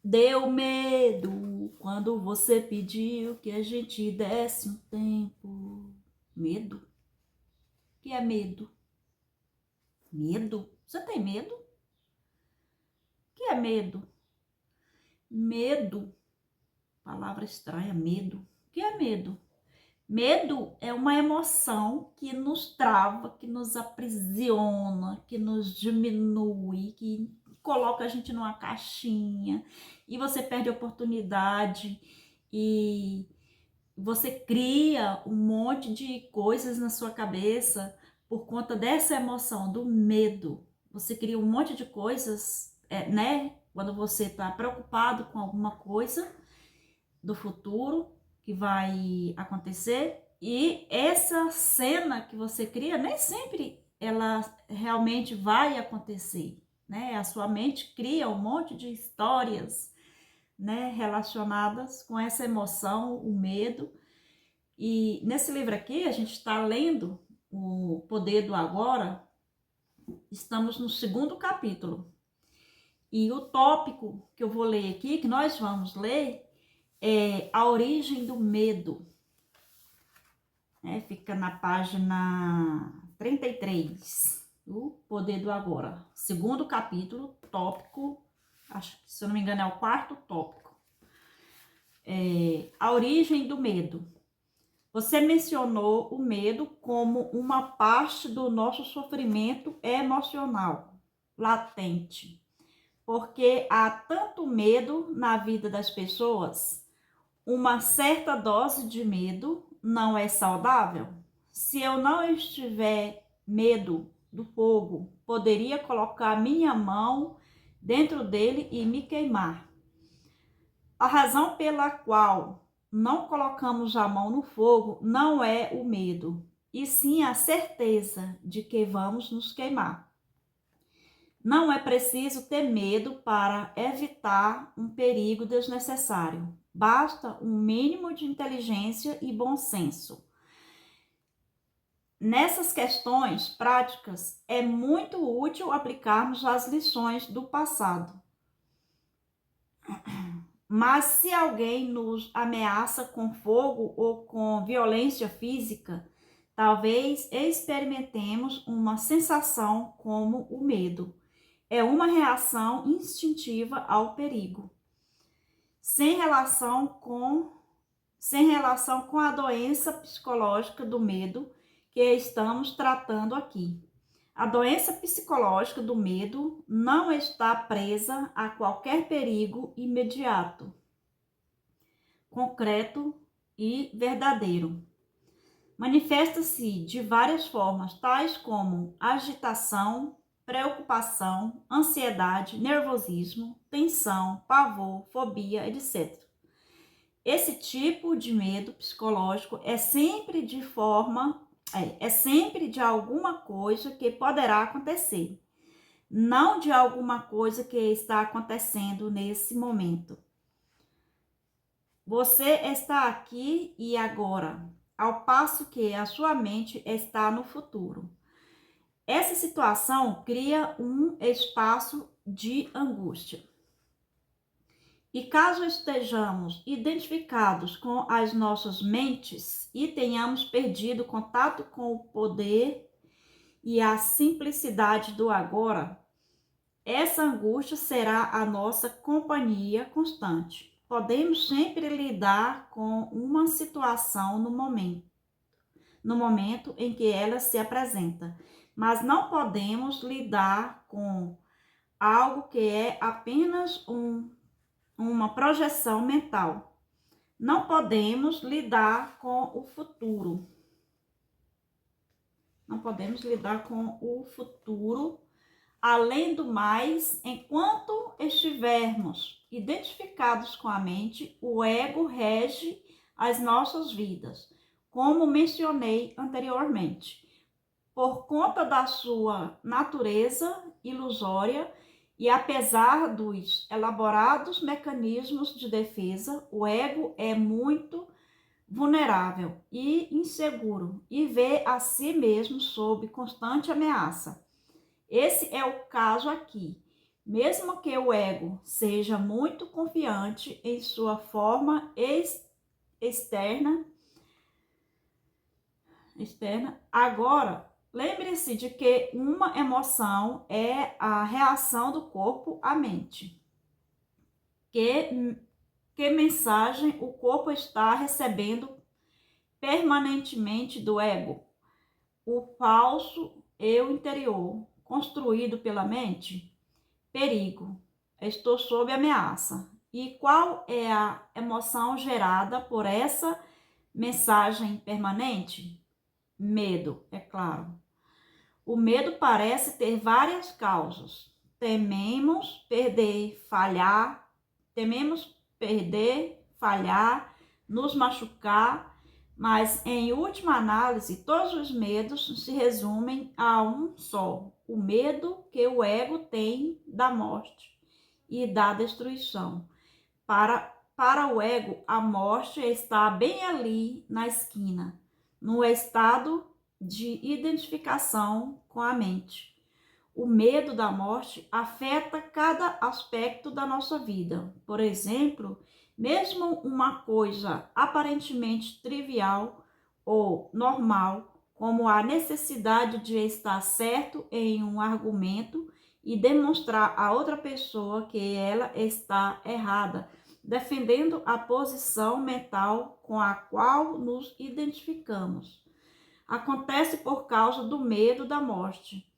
Deu medo quando você pediu que a gente desse um tempo. Medo? O que é medo? Medo? Você tem medo? O que é medo? Medo. Palavra estranha, medo. O que é medo? Medo é uma emoção que nos trava, que nos aprisiona, que nos diminui, que coloca a gente numa caixinha e você perde a oportunidade e você cria um monte de coisas na sua cabeça por conta dessa emoção, do medo. Você cria um monte de coisas, né? Quando você está preocupado com alguma coisa do futuro que vai acontecer. E essa cena que você cria, nem sempre ela realmente vai acontecer, né? A sua mente cria um monte de histórias, né, relacionadas com essa emoção, o medo. E nesse livro aqui, a gente está lendo O Poder do Agora, estamos no segundo capítulo. E o tópico que eu vou ler aqui, que nós vamos ler, é A Origem do Medo. Fica na página 33, O Poder do Agora. Segundo capítulo, tópico, acho que se eu não me engano é o quarto tópico. A Origem do Medo. Você mencionou o medo como uma parte do nosso sofrimento emocional latente, porque há tanto medo na vida das pessoas. Uma certa dose de medo não é saudável? Se eu não estiver medo do fogo, poderia colocar minha mão dentro dele e me queimar. A razão pela qual não colocamos a mão no fogo não é o medo, e sim a certeza de que vamos nos queimar. Não é preciso ter medo para evitar um perigo desnecessário. Basta um mínimo de inteligência e bom senso. Nessas questões práticas, é muito útil aplicarmos as lições do passado. Mas se alguém nos ameaça com fogo ou com violência física, talvez experimentemos uma sensação como o medo. É uma reação instintiva ao perigo, sem relação com a doença psicológica do medo que estamos tratando aqui. A doença psicológica do medo não está presa a qualquer perigo imediato, concreto e verdadeiro. Manifesta-se de várias formas, tais como agitação, preocupação, ansiedade, nervosismo, tensão, pavor, fobia, etc. Esse tipo de medo psicológico é sempre de alguma coisa que poderá acontecer, não de alguma coisa que está acontecendo nesse momento. Você está aqui e agora, ao passo que a sua mente está no futuro. Essa situação cria um espaço de angústia. E caso estejamos identificados com as nossas mentes e tenhamos perdido contato com o poder e a simplicidade do agora, essa angústia será a nossa companhia constante. Podemos sempre lidar com uma situação no momento em que ela se apresenta, mas não podemos lidar com algo que é apenas uma projeção mental. Não podemos lidar com o futuro. Não podemos lidar com o futuro. Além do mais, enquanto estivermos identificados com a mente, o ego rege as nossas vidas, como mencionei anteriormente. Por conta da sua natureza ilusória e apesar dos elaborados mecanismos de defesa, o ego é muito vulnerável e inseguro e vê a si mesmo sob constante ameaça. Esse é o caso aqui. Mesmo que o ego seja muito confiante em sua forma externa, agora lembre-se de que uma emoção é a reação do corpo à mente. Que mensagem o corpo está recebendo permanentemente do ego? O falso eu interior, construído pela mente? Perigo, estou sob ameaça. E qual é a emoção gerada por essa mensagem permanente? Medo, é claro. O medo parece ter várias causas. Tememos perder, falhar, nos machucar, mas em última análise, todos os medos se resumem a um só: o medo que o ego tem da morte e da destruição. Para o ego, a morte está bem ali na esquina, no estado de identificação com a mente. O medo da morte afeta cada aspecto da nossa vida. Por exemplo, mesmo uma coisa aparentemente trivial ou normal, como a necessidade de estar certo em um argumento e demonstrar a outra pessoa que ela está errada, defendendo a posição mental com a qual nos identificamos. Acontece por causa do medo da morte.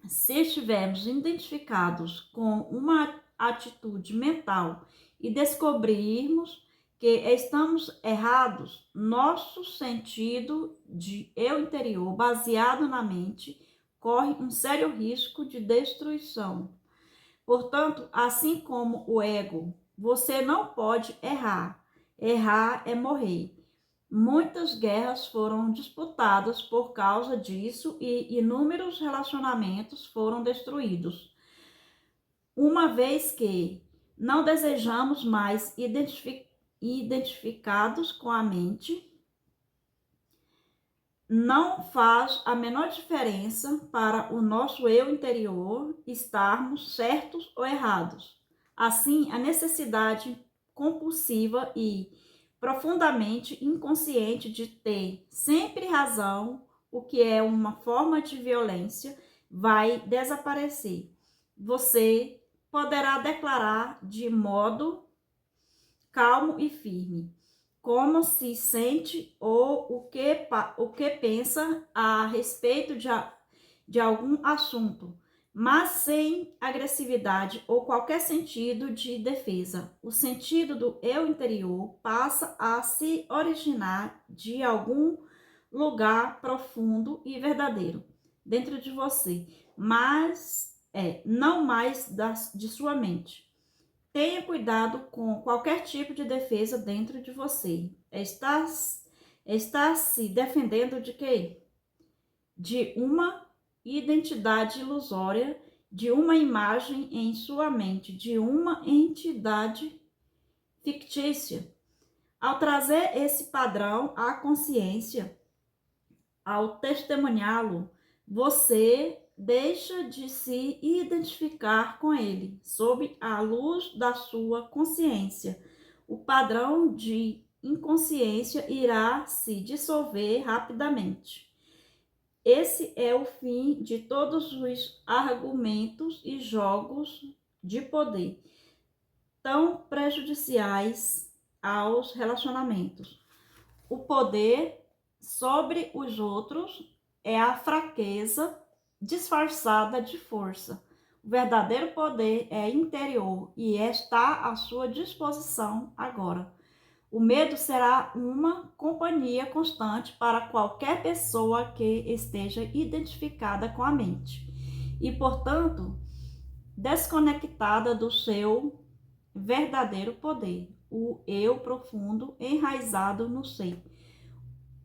Se estivermos identificados com uma atitude mental e descobrirmos que estamos errados, nosso sentido de eu interior, baseado na mente, corre um sério risco de destruição. Portanto, assim como o ego, você não pode errar. Errar é morrer. Muitas guerras foram disputadas por causa disso e inúmeros relacionamentos foram destruídos. Uma vez que não desejamos mais identificados com a mente, não faz a menor diferença para o nosso eu interior estarmos certos ou errados. Assim, a necessidade compulsiva e profundamente inconsciente de ter sempre razão, o que é uma forma de violência, vai desaparecer. Você poderá declarar de modo calmo e firme como se sente ou o que pensa a respeito de algum assunto, mas sem agressividade ou qualquer sentido de defesa. O sentido do eu interior passa a se originar de algum lugar profundo e verdadeiro dentro de você, mas não mais de sua mente. Tenha cuidado com qualquer tipo de defesa dentro de você. Está se defendendo de quê? De uma identidade ilusória, de uma imagem em sua mente, de uma entidade fictícia. Ao trazer esse padrão à consciência, ao testemunhá-lo, você deixa de se identificar com ele, sob a luz da sua consciência. O padrão de inconsciência irá se dissolver rapidamente. Esse é o fim de todos os argumentos e jogos de poder, tão prejudiciais aos relacionamentos. O poder sobre os outros é a fraqueza disfarçada de força. O verdadeiro poder é interior e está à sua disposição agora. O medo será uma companhia constante para qualquer pessoa que esteja identificada com a mente e, portanto, desconectada do seu verdadeiro poder, o eu profundo enraizado no ser.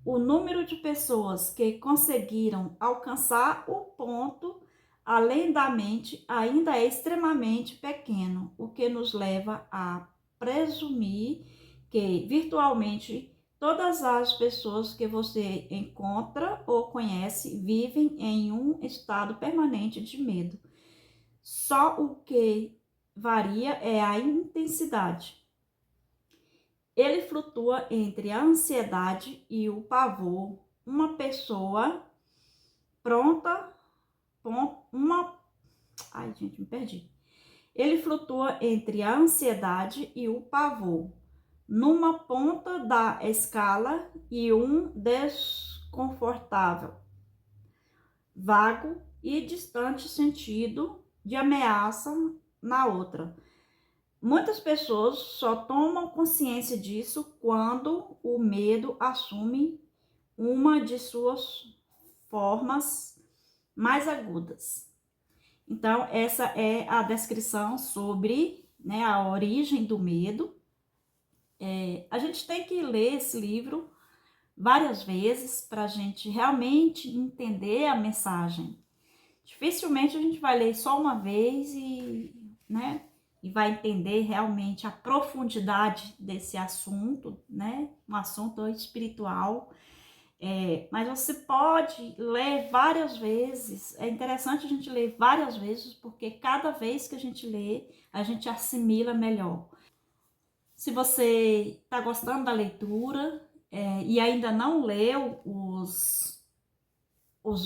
O número de pessoas que conseguiram alcançar o ponto além da mente ainda é extremamente pequeno, o que nos leva a presumir que virtualmente todas as pessoas que você encontra ou conhece vivem em um estado permanente de medo. Só o que varia é a intensidade. Ele flutua entre a ansiedade e o pavor. Uma pessoa pronta, Ai, gente, me perdi. Ele flutua entre a ansiedade e o pavor, numa ponta da escala e um desconfortável, vago e distante sentido de ameaça na outra. Muitas pessoas só tomam consciência disso quando o medo assume uma de suas formas mais agudas. Então, essa é a descrição sobre, né, a origem do medo. A gente tem que ler esse livro várias vezes para a gente realmente entender a mensagem. Dificilmente a gente vai ler só uma vez né, e vai entender realmente a profundidade desse assunto, né, um assunto espiritual. Mas você pode ler várias vezes. É interessante a gente ler várias vezes, porque cada vez que a gente lê, a gente assimila melhor. Se você está gostando da leitura e ainda não leu os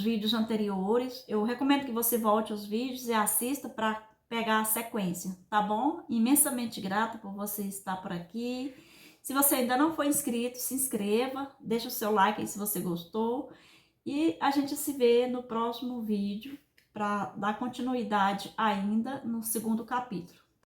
vídeos anteriores, eu recomendo que você volte aos vídeos e assista para pegar a sequência, tá bom? Imensamente grata por você estar por aqui. Se você ainda não foi inscrito, se inscreva, deixa o seu like aí se você gostou. E a gente se vê no próximo vídeo para dar continuidade ainda no segundo capítulo.